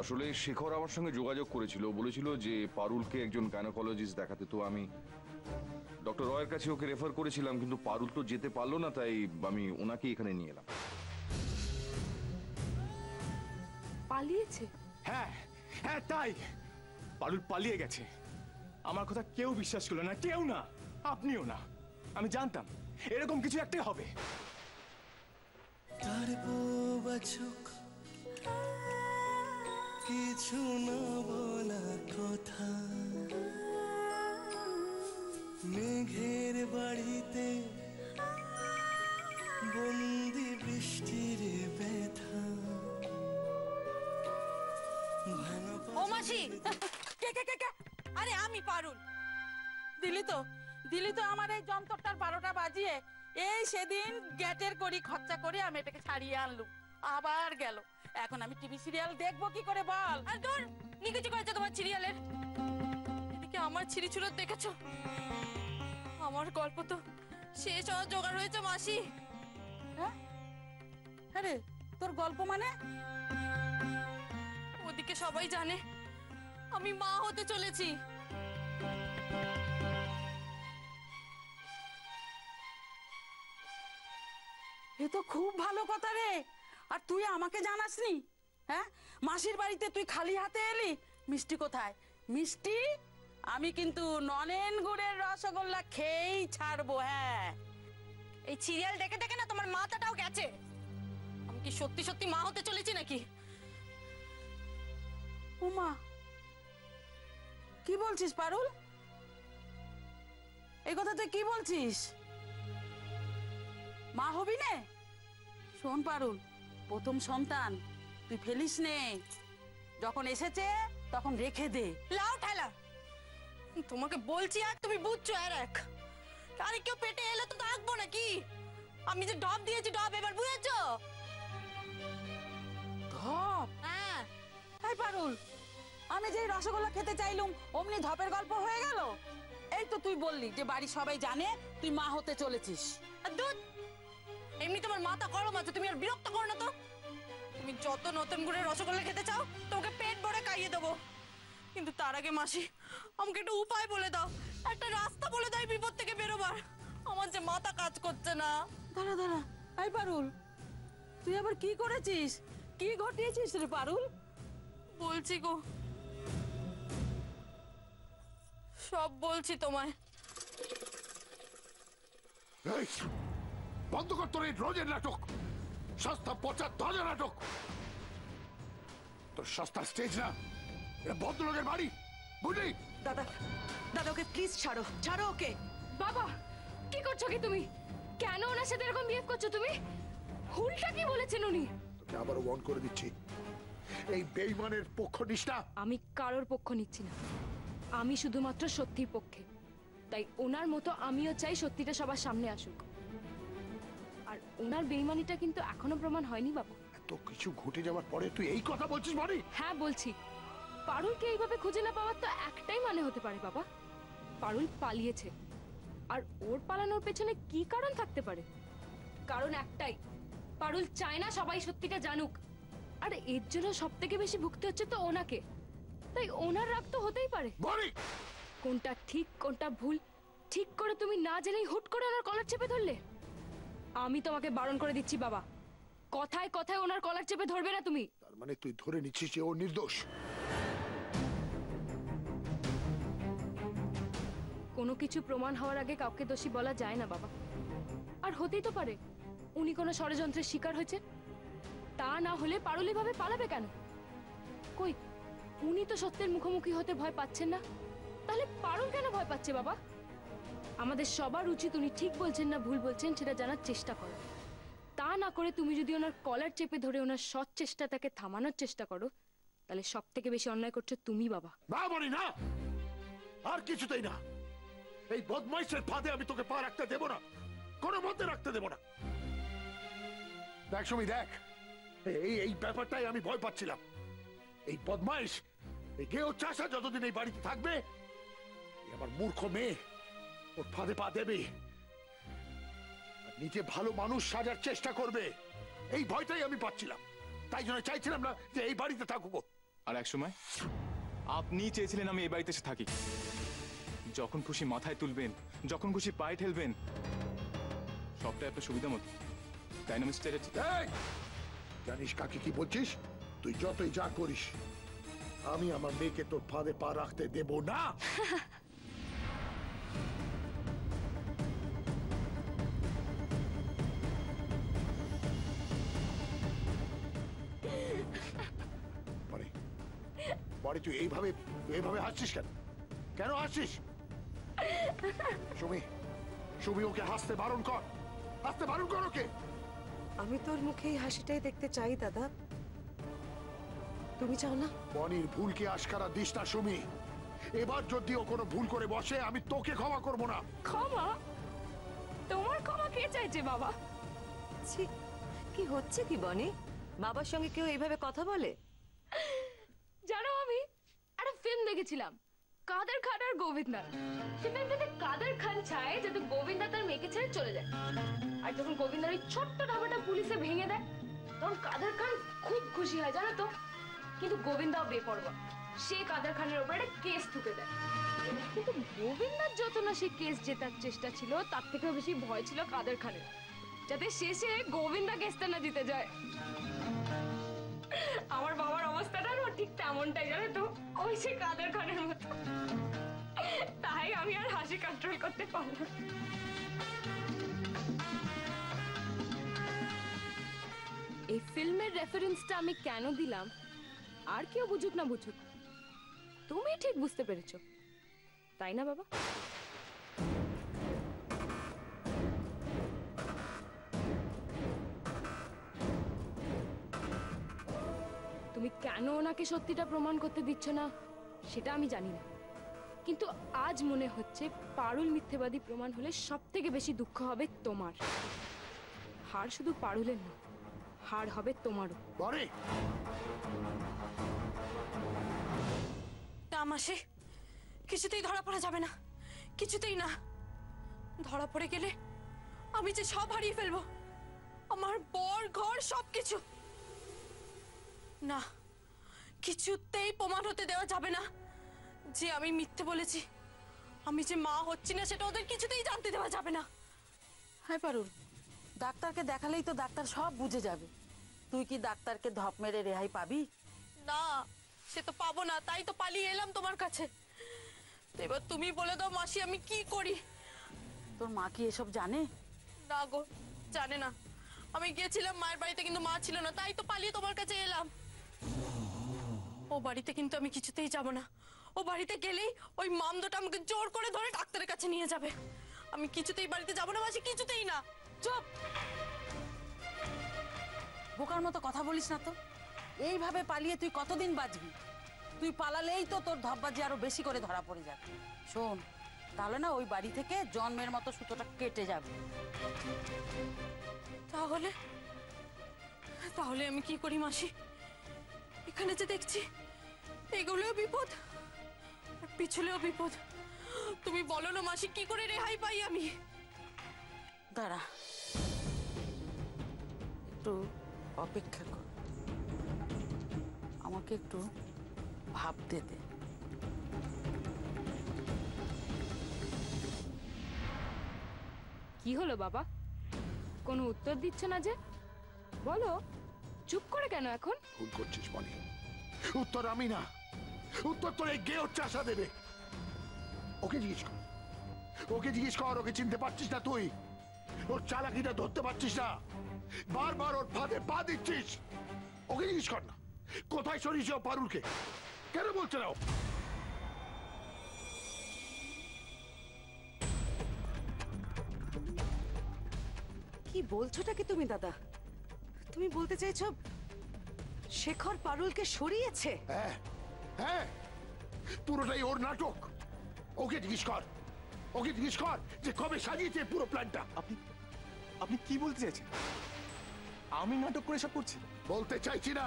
আসলে শেখর আমার সঙ্গে যোগাযোগ করেছিল, বলেছিল যে পারুলকে একজন গাইনোকোলজিস্ট দেখাতে। তো আমি ডক্টর রয়ের কাছে ওকে রেফার করেছিলাম, কিন্তু পারুল তো যেতে পারলো না, তাই আমি ওনাকে এখানে নিয়ে এলাম। পালিয়েছে? হ্যাঁ হ্যাঁ, তাই পারুল পালিয়ে গেছে। আমার কথা কেউ বিশ্বাস করলো না, কেউ না, আপনিও না। আমি জানতাম এরকম কিছু একটাই হবে। তার বচক কিছু না বলা কথা, মেঘের বাড়িতে বন্দি বৃষ্টির ব্যথা। ও মাসি, কে কে কে কে? আরে আমি পারুল। দিলি তো আমার এই যন্ত্রটার 12টা বাজিয়ে। এই সেদিন গ্যাটের করি খরচা করে আমি এটাকে ছাড়িয়ে আনলুম, আবার গেল। এখন আমি টিভি সিরিয়াল দেখবো কি করে বল? আর দূর, নিকুচি করেছে তোমার সিরিয়ালের। এদিকে আমার ছিঁড়িছুড়ো দেখেছো? আমার গল্প তো শেষ হওয়ার জোগাড় হয়েছে মাসি। হ্যাঁ? আরে তোর গল্প মানে? ওদিকে সবাই জানে আমি মা হতে চলেছি। এ তো খুব ভালো কথা রে। আর তুই আমাকে জানাসনি? হ্যাঁ, মাসির বাড়িতে তুই খালি হাতে এলি। মিষ্টি কোথায়? মিষ্টি আমি কিন্তু নলেন গুড়ের রসগোল্লা খেয়েই ছাড়বো। হ্যাঁ, এই সিরিয়াল দেখে দেখে না তোমার মাথাটাও গেছে। আমি কি সত্যি সত্যি মা হতে চলেছি নাকি? উমা, কি বলছিস পারুল? এই কথা তুই কি বলছিস? মা হবি নে? শোন পারুল, প্রথম সন্তান তুই ফেলিস নে। যখন এসেছে তখন রেখে দে। লাও ঠেলা, তোমাকে বলছি আর তুমি বুঝছো আর এক। আরে কেউ পেটে এলে তো থাকবো নাকি? আমি যে ডব দিয়েছি, ডব এবার বুঝেছো? ধপ? হ্যাঁ। তাই পারুল, আমি যে রসগোল্লা খেতে চাইলুম অমনি ধপের গল্প হয়ে গেল। এই তো তুই বললি যে বাড়ির সবাই জানে তুই মা হতে চলেছিস। আর দুধ, এমনি তোমার মাথা গরম আছে, তুমি আর বিরক্ত করো না তো। তুমি যত নতুন গুড়ের রসগোল্লা খেতে চাও তোমাকে পেট ভরে খাইয়ে দেবো, কিন্তু তার আগে মাসি আমাকে একটা উপায় বলে দাও, একটা রাস্তা বলে দাও বিপদ থেকে বেরোবার। আমার যে মাথা কাজ করছে না। দাঁড়া দাঁড়া, এই পারুল, তুই আবার কি করেছিস? কি ঘটিয়েছিস রে পারুল? বলছি গো, সব বলছি তোমায়। বন্ধ কর তোর এই রোজের নাটক, সস্তা পচা ধজা নাটক। তোর সস্তা স্টেজ না, এটা ভদ্রলোকের বাড়ি, বুঝলি? দাদা, দাদা ওকে প্লিজ ছাড়ো, ছাড়ো ওকে। বাবা, কি করছো কি তুমি? কেন ওনার সাথে এরকম বিহেভ করছো তুমি? ভুলটা কি বলেছেন উনি? তোকে আবারও ওয়ার্ন করে দিচ্ছি, এই বেঈমানের পক্ষ নিস না। আমি কারোর পক্ষ নিচ্ছি না, আমি শুধুমাত্র সত্যির পক্ষে। তাই ওনার মতো আমিও চাই সত্যিটা সবার সামনে আসুক। আর ওনার বেঈমানিটা কিন্তু এখনো প্রমাণ হয়নি বাবা। এত কিছু ঘটে যাওয়ার পরে তুই এই কথা বলছিস মানে? হ্যাঁ বলছি। পারুলকে এইভাবে খুঁজে না পাওয়ার তো একটাই মানে হতে পারে বাবা, পারুল পালিয়েছে। আর ওর পালানোর পেছনে কি কারণ থাকতে পারে? কারণ একটাই, পারুল চায় না সবাই সত্যিটা জানুক। আর এর জন্য সব থেকে বেশি ভুগতে হচ্ছে তো ওনাকে। তাই ওনার রাগ তো হতেই পারে। কোনটা ঠিক কোনটা ভুল ঠিক করে তুমি না জেনেই হুট করে ওনার কলার চেপে ধরলে। আমি তোমাকে বারণ করে দিচ্ছি বাবা, কথায় কথায় ওনার কলার চেপে ধরবে না তুমি। তার মানে তুই ধরে নিচ্ছিস যে ও নির্দোষ? কোনো কিছু প্রমাণ হওয়ার আগে কাউকে দোষী বলা যায় না বাবা। আর হতেই তো পারে উনি কোনো ষড়যন্ত্রের শিকার হয়েছে। তা না হলে পারুল এভাবে পালাবে কেন? কই, উনি তো সত্যের মুখোমুখি হতে ভয় পাচ্ছেন না, তাহলে পারুল কেন ভয় পাচ্ছে বাবা? আমাদের সবার উচিত উনি ঠিক বলছেন না ভুল বলছেন সেটা জানার চেষ্টা করা। তা না করে তুমি যদি ওনার কলার চেপে ধরে ওনার সৎ চেষ্টা তাকে থামানোর চেষ্টা করো, তাহলে সব থেকে বেশি অন্যায় করছো তুমি বাবা। না বলি না, আর কিছুতেই না। এই বদমাইশের ফাঁদে আমি তোকে পা রাখতে দেব না, কোনো মধ্যে রাখতে দেব না। দেখ সুমি, দেখ, এই ব্যাপারটাই আমি ভয় পাচ্ছিলাম। এই বদমাইশ, এই গেও চাষা যতদিন এই বাড়িতে থাকবে, আমার মূর্খ মেয়ে ওর ফাঁদে পা দেবে আর নিজে ভালো মানুষ সাজার চেষ্টা করবে। এই ভয়টাই আমি পাচ্ছিলাম, তাই জন্য চাইছিলাম না যে এই বাড়িতে থাকুক। আর এক সময় আপনি চেয়েছিলেন আমি এই বাড়িতে এসে থাকি, যখন খুশি মাথায় তুলবেন, যখন খুশি পায়ে ঠেলবেন, সবটাই আপনার সুবিধা মতো, তাই না মিস্টার চ্যাটার্জি? এই, জানিস কাকে কি বলছিস? তুই যতই যা করিস, আমি আমার মেয়েকে তোর ফাঁদে পা রাখতে দেব না। বনি, বনি, তুই এইভাবে হাসছিস কেন? কেন হাসছিস? সুমি, সুমি, ওকে হাসতে বারণ কর, হাসতে বারণ কর ওকে। আমি তোর মুখে এই হাসিটাই দেখতে চাই দাদা, তুমি চাও না? বনির ভুলকে আশকারা দিস না সুমি। এবার যদি ও কোনো ভুল করে বসে, আমি তোকে ক্ষমা করব না। ক্ষমা? তোমার ক্ষমা কে চাইছে বাবা? ছি, কি হচ্ছে কি বনি? বাবার সঙ্গে কেউ এইভাবে কথা বলে? জানো আমি একটা ফিল্ম দেখেছিলাম, কাদের খান আর গোবিন্দা। সেই ফিল্মটাতে কাদের খান চায় যাতে গোবিন্দা তার মেয়েকে ছেড়ে চলে যায়, আর যখন গোবিন্দার ওই ছোট্ট ধাবাটা পুলিশে ভেঙে দেয় তখন কাদের খান খুব খুশি হয় জানো তো। কিন্তু গোবিন্দাও বেপরোয়া, সে কাদের খানের উপর একটা কেস ঠুকে দেয়। কিন্তু গোবিন্দার যত না সে কেস জেতার চেষ্টা ছিল, তার থেকেও বেশি ভয় ছিল কাদের খানের, যাতে শেষে গোবিন্দা কেসটা না জিতে যায়। আমার বাবার অবস্থাটা না ঠিক তেমনটাই জানো তো, ওই সে কাদের খানের মতো। তাই আমি আর হাসি কন্ট্রোল করতে পারলাম। এই ফিল্মের রেফারেন্সটা আমি কেন দিলাম আর কেউ বুঝুক না বুঝুক, তুমি ঠিক বুঝতে পেরেছো, তাই না বাবা? তুমি কেন ওনাকে সত্যিটা প্রমাণ করতে দিচ্ছ না সেটা আমি জানি না, কিন্তু আজ মনে হচ্ছে পারুল মিথ্যেবাদী প্রমাণ হলে সব থেকে বেশি দুঃখ হবে তোমার। হার শুধু পারুলের না, হার হবে তোমারও। বনি, না মাসি, কিছুতেই ধরা পড়া যাবে না, কিছুতেই না। ধরা পড়ে গেলে আমি যে সব হারিয়ে ফেলবো, আমার বর, ঘর, সবকিছু। না, কিছুতেই প্রমাণ হতে দেওয়া যাবে না যে আমি মিথ্যে বলেছি। আমি যে মা হচ্ছি না সেটা ওদের কিছুতেই জানতে দেওয়া যাবে না। হ্যাঁ পারুল, ডাক্তারকে দেখালেই তো ডাক্তার সব বুঝে যাবে। তুই কি ডাক্তারকে ধপ মেরে রেহাই পাবি? না, সে তো পাবো না, তাই তো পালিয়ে এলাম তোমার কাছে। তো এবার তুমি বলে দাও মাসি, আমি কি করি? তোর মা কি এসব জানে? না গো, জানে না। আমি গিয়েছিলাম মায়ের বাড়িতে, কিন্তু মা ছিল না, তাই তো পালিয়ে তোমার কাছে এলাম। ও বাড়িতে কিন্তু আমি কিছুতেই যাব না। ও বাড়িতে গেলেই ওই মামদোটা আমাকে জোর করে ধরে ডাক্তারের কাছে নিয়ে যাবে। আমি কিছুতেই বাড়িতে যাব না মাসি, কিছুতেই না। চুপ! বোকার মতো কথা বলিস না তো। এইভাবে পালিয়ে তুই কতদিন বাঁচবি? তুই পালালেই তো তোর ধপবাজি আরো বেশি করে ধরা পড়ে যাবে। শোন, তাহলে না ওই বাড়ি থেকে জন্মের মতো সুতোটা কেটে যাবে। তাহলে তাহলে আমি কি করি মাসি? এখানে যে দেখছি এগুলোও বিপদ, আর পিছলেও বিপদ। তুমি বলো না মাসি, কি করে রেহাই পাই আমি? দাঁড়া, একটু অপেক্ষা কর, আমাকে একটু ভাবতে দে। কি হলো বাবা, কোনো উত্তর দিচ্ছে না যে? বলো, চুপ করে কেন এখন? ভুল করছিস বনি, উত্তর আমি না, উত্তর তোর এই গেও চাষা দেবে। ওকে জিজ্ঞেস কর, ওকে জিজ্ঞেস কর, ওকে চিনতে পারছিস না তুই? ওর চালাকিটা ধরতে পারছিস না, বারবার ওর ফাঁদে পা দিচ্ছিস। ওকে জিজ্ঞেস কর না, কোথায় সরিয়েছে ও পারুলকে? কেন বলছে না ও? কি বলছোটা কি তুমি দাদা? তুমি বলতে চাইছো শেখর পারুলকে সরিয়েছে? হ্যাঁ, হ্যাঁ, পুরোটাই ওর নাটক। ওকে জিজ্ঞেস কর, ওকে জিজ্ঞেস কর যে কবে সাজিয়েছে পুরো প্ল্যানটা। আপনি আপনি কি বলতে চাইছেন? আমি নাটক করে সব করছি? বলতে চাইছি না,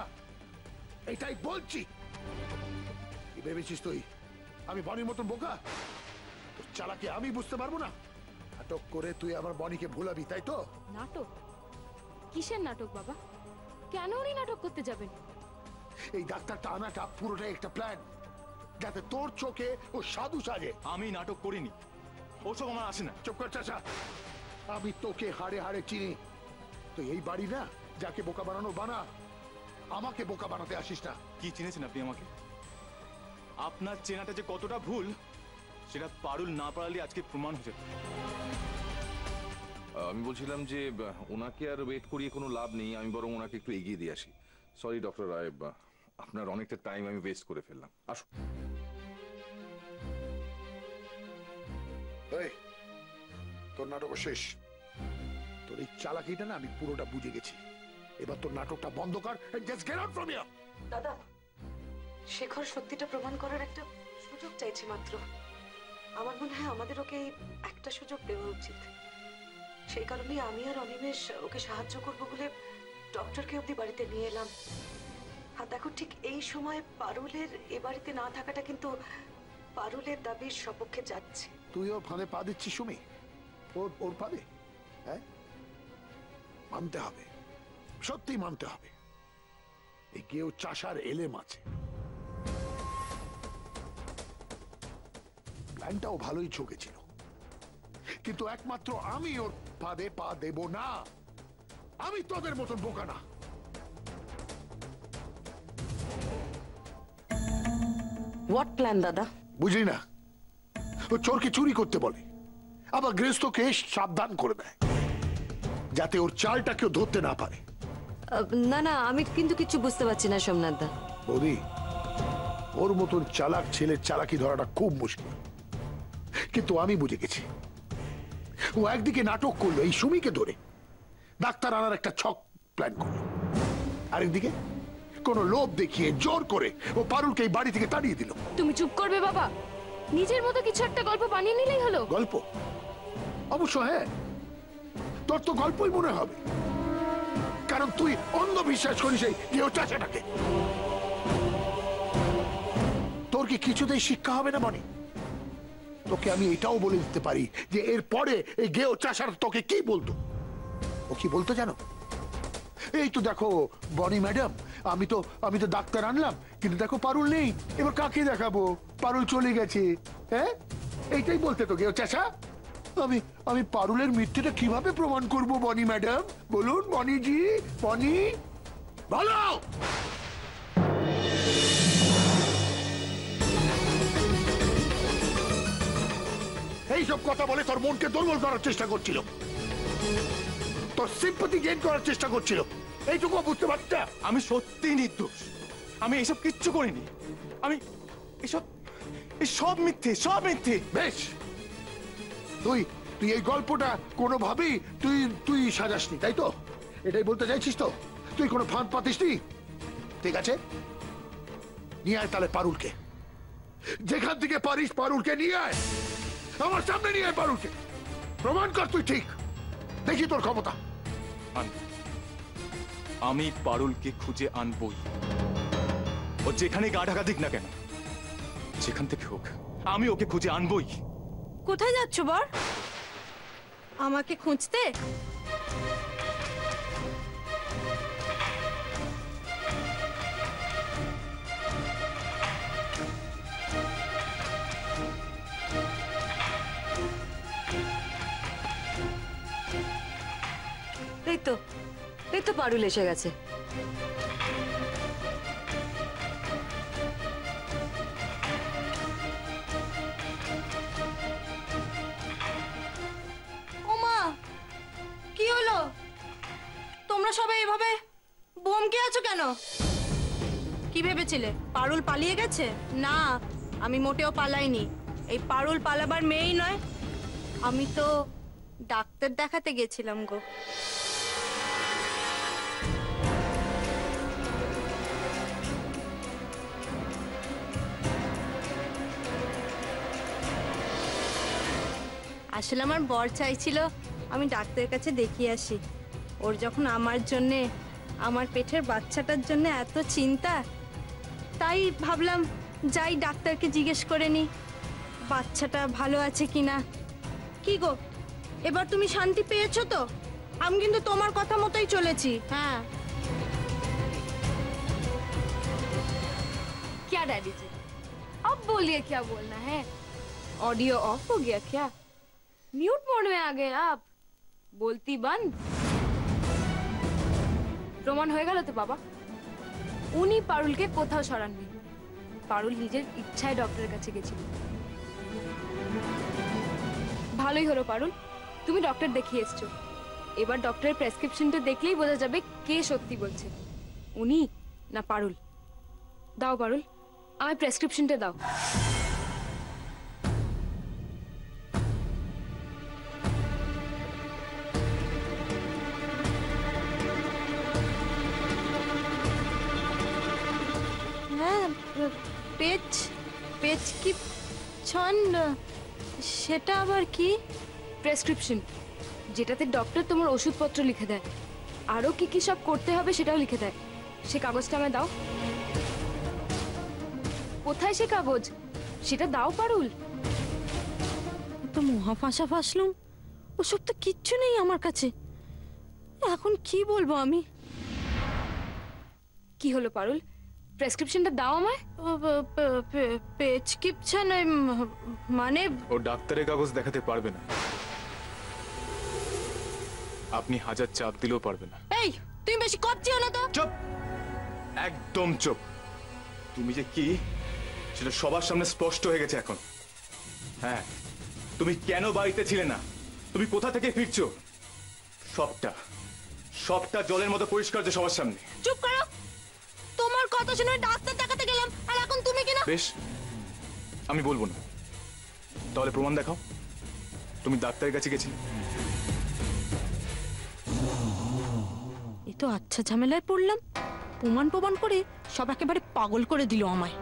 এটাই বলছি। কি ভেবেছিস তুই আমি বনির মতন বোকা? তোর চালাকি আমি বুঝতে পারবো না? নাটক করে তুই আমার বনিকে ভুলাবি, তাই তো? নাটক? কিসের নাটক বাবা? কেন উনি নাটক করতে যাবেন? এই ডাক্তারটা আনাটা পুরোটাই একটা প্ল্যান, যাতে তোর চোখে ও সাধু সাজে। আমি নাটক করিনি, ওসব আমার আসে না। চুপ কর চাচা, আমি তোকে হাড়ে হাড়ে চিনি। তুই এই বাড়ি না যাকে বোকা বানানো বানা, আমাকে বোকা বানাতে আসিস না। কি চিনেছেন আপনি আমাকে? আপনার চেনাটা যে কতটা ভুল সেটা পারুল না পারলে আজকে প্রমাণ হয়ে যেত। আমি বলছিলাম যে ওনাকে আর ওয়েট করিয়ে কোনো লাভ নেই, আমি বরং ওনাকে একটু এগিয়ে দিয়ে আসি। সরি ডক্টর রায়, আপনার অনেকটা টাইম আমি ওয়েস্ট করে ফেললাম। আসুন। এই, তোর নাটক শেষ। তোর এই চালাকিটা না আমি পুরোটা বুঝে গেছি। এবার তোর নাটকটা বন্ধ কর। Just get out from here. দাদা, শেখর সত্যিটা প্রমাণ করার একটা সুযোগ চাইছে মাত্র। আমার মনে হয় আমাদের ওকে একটা সুযোগ দেওয়া উচিত। সেই কারণেই আমি আর অনিমেষ ওকে সাহায্য করবো বলে ডক্টরকে অব্দি বাড়িতে নিয়ে এলাম। আর দেখো, ঠিক এই সময় পারুলের এ বাড়িতে না থাকাটা কিন্তু পারুলের দাবির সপক্ষে যাচ্ছে। তুই ওর ফাঁদে পা দিচ্ছিস সুমি? ওর ফাঁদে? হ্যাঁ, মানতে হবে, সত্যি মানতে হবে। এই কেউ চাষার এলেম আছে। প্ল্যানটাও ভালোই চোখেছিল, কিন্তু একমাত্র আমি ওর ফাঁদে পা দেব না। আমি তোদের মতন বোকা না। হোয়াট প্ল্যান দাদা? বুঝলি না, ও চোরকে চুরি করতে বলে, আবার গৃহস্থকে সাবধান করে দেয় যাতে ওর চালটা কেউ ধরতে না পারে। না না, আমি কিন্তু কিছু বুঝতে পারছি না সোমনাথ দা। বৌদি, ওর মতন চালাক ছেলের চালাকি ধরাটা খুব মুশকিল, কিন্তু আমি বুঝে গেছি। ও একদিকে নাটক করলো এই সুমিকে ধরে, ডাক্তার আনার একটা ছক প্ল্যান করলো, আরেকদিকে কোন লোভ দেখিয়ে জোর করে ও পারুলকে এই বাড়ি থেকে তাড়িয়ে দিল। তুমি চুপ করবে বাবা, নিজের মতো কিছু একটা গল্প বানিয়ে নিলেই হলো। গল্প? অবশ্য হ্যাঁ, তোর তো গল্পই মনে হবে, কারণ তুই অন্ধ বিশ্বাস করিস এই গেও চাচাটাকে। তোর কি কিছুতেই শিক্ষা হবে না মনে? তোকে আমি এটাও বলে দিতে পারি যে এরপরে এই গেও চাষার তোকে কি বলতো। ও কি বলতো জানো? এই তো দেখো বনি ম্যাডাম, আমি তো ডাক্তার আনলাম, কিন্তু দেখো পারুল নেই, এবার কাকে দেখাবো? পারুল চলে গেছে। হ্যাঁ, এইটাই বলতে তো গেও চাষা। আমি পারুলের মৃত্যুটা কিভাবে প্রমাণ করব বনি ম্যাডাম? বলুন বনিজি, বনি বলো। এইসব কথা বলে তোর মনকে দুর্বল করার চেষ্টা করছিল, তোর সিম্পথি গেইন করার চেষ্টা করছিল। এইটুকু বুঝতে পারছ? আমি সত্যি নির্দোষ, আমি এসব কিচ্ছু করিনি। আমি সব মিথ্যে, সব মিথ্যে। বেশ, তুই এই গল্পটা কোনোভাবেই তুই সাজাসনি, তাই তো? এটাই বলতে চাইছিস তো? তুই কোনো ফাঁদ পাতিসনি? ঠিক আছে, নিয়ে আয় তাহলে পারুলকে, যেখান থেকে পারিস পারুলকে নিয়ে আয়, আমার সামনে নিয়ে আয় পারুলকে। প্রমাণ কর তুই ঠিক, দেখি তোর ক্ষমতা। আমি পারুলকে খুঁজে আনবই, ও যেখানে গা ঢাকা দিক না কেন, যেখান থেকে হোক আমি ওকে খুঁজে আনবই। কোথায় যাচ্ছ বর? আমাকে খুঁজতে? এই তো পারুল এসে গেছে। ওমা, কি হলো? তোমরা সবাই এভাবে বোমকে আছো কেন? কি ভেবেছিলে পারুল পালিয়ে গেছে? না, আমি মোটেও পালাইনি। এই পারুল পালাবার মেয়েই নয়, আমি তো ডাক্তার দেখাতে গেছিলাম গো। আসলে আমার বর চাইছিল আমি ডাক্তারের কাছে দেখিয়ে আসি। ওর যখন আমার জন্যে, আমার পেটের বাচ্চাটার জন্য এত চিন্তা, তাই ভাবলাম যাই ডাক্তারকে জিজ্ঞেস করে নি বাচ্চাটা ভালো আছে কিনা। কি গো, এবার তুমি শান্তি পেয়েছো তো? আমি কিন্তু তোমার কথা মতোই চলেছি। হ্যাঁ, क्या डैडी जी, अब बोलिए क्या बोलना है। ऑडियो ऑफ हो गया क्या? म्यूट मोड में आ गए आप, बोलती बंद। প্রমাণ হয়ে গেল তো বাবা, উনি পারুলকে কোথাও সরাননি। পারুল নিজের ইচ্ছায় ডক্টরের কাছে গেছিল। ভালোই হলো পারুল, তুমি ডক্টর দেখিয়ে এসছো। এবার ডক্টরের প্রেসক্রিপশনটা দেখলেই বোঝা যাবে কে সত্যি বলছে, উনি না পারুল। দাও পারুল, আমায় প্রেসক্রিপশনটা দাও। হ্যাঁ, পেজ পেজ কি ছন, সেটা আবার কি? প্রেসক্রিপশন, যেটাতে ডক্টর তোমার ওষুধপত্র লিখে দেয়, আরো কি কি সব করতে হবে সেটাও লিখে দেয়। সে কাগজটা আমায় দাও। কোথায় সে কাগজ, সেটা দাও পারুল। তো মহা ফাঁসা ফাঁসলুম, ওসব তো কিচ্ছু নেই আমার কাছে। এখন কি বলবো আমি? কি হলো পারুল, প্রেসক্রিপশনটা দাও আমায়। প্রেসক্রিপশন মানে? ও ডাক্তারের কাগজ দেখাতে পারবে না, আপনি হাজার চাপ দিলেও পারবে না। এই, তুমি বেশি করছিও না তো। চুপ, একদম চুপ। তুমি যে কি সেটা সবার সামনে স্পষ্ট হয়ে গেছে এখন। হ্যাঁ, তুমি কেন বাড়িতে ছিলে না, তুমি কোথা থেকে ফিরছো, সবটা সবটা জলের মতো পরিষ্কার যে সবার সামনে। চুপ করো, তোমার কথা শুনে ডাক্তার দেখাতে গেলাম, আর এখন তুমি কিনা? বেশ, আমি বলবো না, তাহলে প্রমাণ দেখাও, তুমি ডাক্তারের কাছে গেছিলে। এই তো আচ্ছা ঝামেলায় পড়লাম। প্রমাণ করে সব একেবারে পাগল করে দিল আমায়।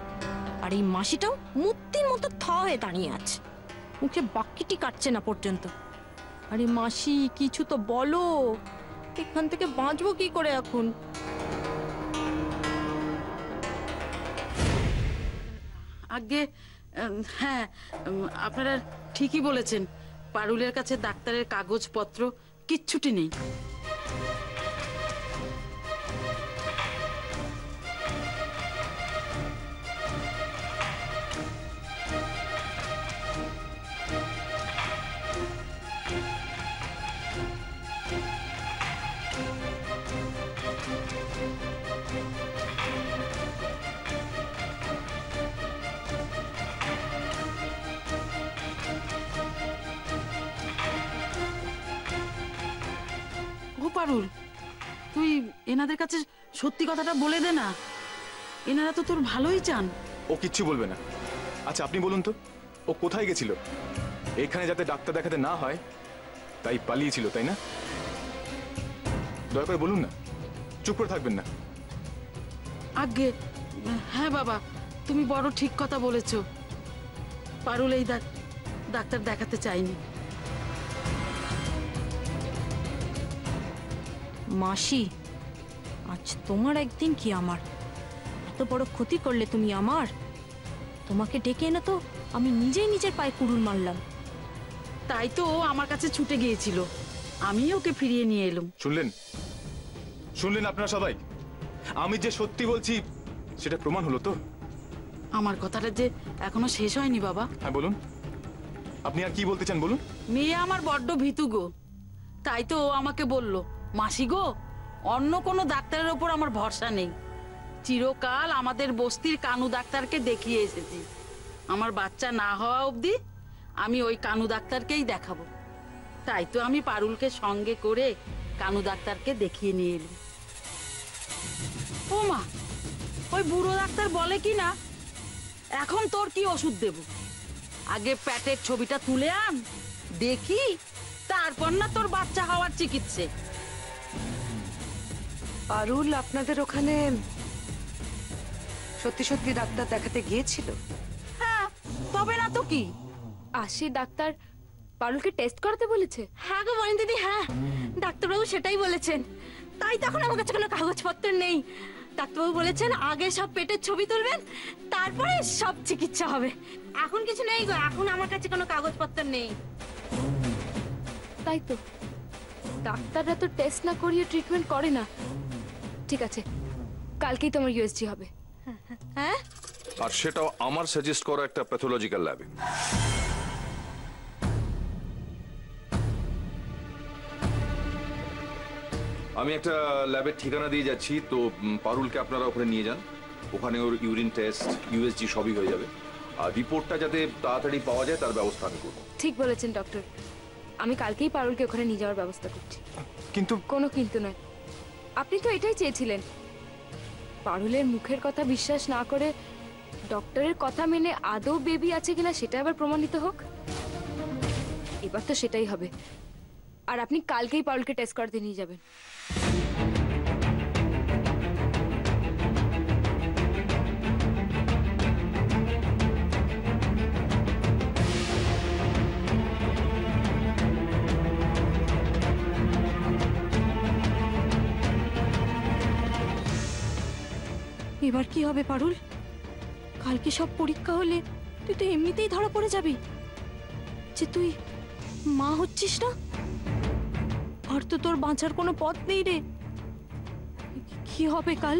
আর এই মাসিটাও মূর্তির মতো হয়ে দাঁড়িয়ে আছে, মুখে বাক্যটি কাটছে না পর্যন্ত। আরে মাসি, কিছু তো বলো, এখান থেকে বাঁচবো কি করে এখন? আগে হ্যাঁ, আপনারা ঠিকই বলেছেন, পারুলের কাছে ডাক্তারের কাগজপত্র কিচ্ছুটি নেই। পারুল, তুই এনাদের কাছে সত্যি কথাটা বলে দে না, এনারা তো তোর ভালোই চান। ও কিচ্ছু বলবে না। আচ্ছা আপনি বলুন তো, ও কোথায় গেছিল? এখানে যাতে ডাক্তার দেখাতে না হয় তাই পালিয়েছিল, তাই না? দয়া করে বলুন না, চুপ করে থাকবেন না। আগে হ্যাঁ বাবা, তুমি বড় ঠিক কথা বলেছ। পারুল এই ডাক্তার দেখাতে চাইনি। মাসি, আজ তোমার একদিন কি আমার, এত বড় ক্ষতি করলে তুমি আমার। তোমাকে ডেকে এনে তো আমি নিজেই নিজের পায়ে কুড়ুল মারলাম। তাই তো ও আমার কাছে ছুটে গিয়েছিল, আমি ওকে ফিরিয়ে নিয়ে এলাম। শুনলেন শুনলেন আপনারা সবাই, আমি যে সত্যি বলছি সেটা প্রমাণ হলো তো। আমার কথাটা যে এখনো শেষ হয়নি বাবা। হ্যাঁ বলুন, আপনি আর কি বলতে চান বলুন। মেয়ে আমার বড্ড ভীতু গো, তাই তো ও আমাকে বলল, মাসি গো, অন্য কোনো ডাক্তারের ওপর আমার ভরসা নেই। চিরকাল আমাদের বস্তির কানু ডাক্তারকে দেখিয়ে এসেছি, আমার বাচ্চা না হওয়া অবধি আমি ওই কানু ডাক্তারকেই দেখাবো। তাই তো আমি পারুলকে সঙ্গে করে কানু ডাক্তারকে দেখিয়ে নিয়ে এলাম। ও মা, ওই বুড়ো ডাক্তার বলে কি না, এখন তোর কি ওষুধ দেব, আগে পেটের ছবিটা তুলে আন দেখি, তারপর না তোর বাচ্চা হওয়ার চিকিৎসা। পারুল আপনাদের ওখানে সত্যি সত্যি ডাক্তার দেখাতে গিয়েছিল? হ্যাঁ, তবে না তো কি। আসি ডাক্তার পারুলকে টেস্ট করাতে বলেছে? হ্যাঁ গো বলেন দিদি, হ্যাঁ ডাক্তারবাবু সেটাই বলেছেন। তাই তখন আমার কাছে কোনো কাগজপত্র নেই। ডাক্তারবাবু বলেছেন আগে সব পেটের ছবি তুলবেন, তারপরে সব চিকিৎসা হবে। এখন কিছু নেই গো, এখন আমার কাছে কোনো কাগজপত্র নেই। তাই তো, ডাক্তাররা তো টেস্ট না করিয়ে ট্রিটমেন্ট করে না। ঠিক আছে, কালকেই তোমার ইউএসজি হবে। হ্যাঁ, আর সেটাও আমার সাজেস্ট করা একটা প্যাথোলজিক্যাল ল্যাবে। আমি একটা ল্যাবের ঠিকানা দিয়ে যাচ্ছি, তো পারুলকে আপনারা ওখানে নিয়ে যান। ওখানে ওর ইউরিন টেস্ট, ইউএসজি সবই হয়ে যাবে। আর রিপোর্টটা যাতে তাড়াতাড়ি পাওয়া যায় তার ব্যবস্থা আমি করবো। ঠিক বলেছেন ডক্টর, আমি কালকেই পারুলকে ওখানে নিয়ে যাওয়ার ব্যবস্থা করছি। কিন্তু কোনো কিন্তু নয়, আপনি তো এটাই চেয়েছিলেন। পারুলের মুখের কথা বিশ্বাস না করে ডক্টরের কথা মেনে আদৌ বেবি আছে কিনা সেটা আবার প্রমাণিত হোক। এবার তো সেটাই হবে। আর আপনি কালকেই পারুলকে টেস্ট করাতে নিয়ে যাবেন। এবার কি হবে পারুল? কালকে সব পরীক্ষা হলে তুই তো এমনিতেই ধরা পড়ে যাবি যে তুই মা হচ্ছিস না। আর তো তোর বাঁচার কোনো পথ নেই রে। কি হবে কাল?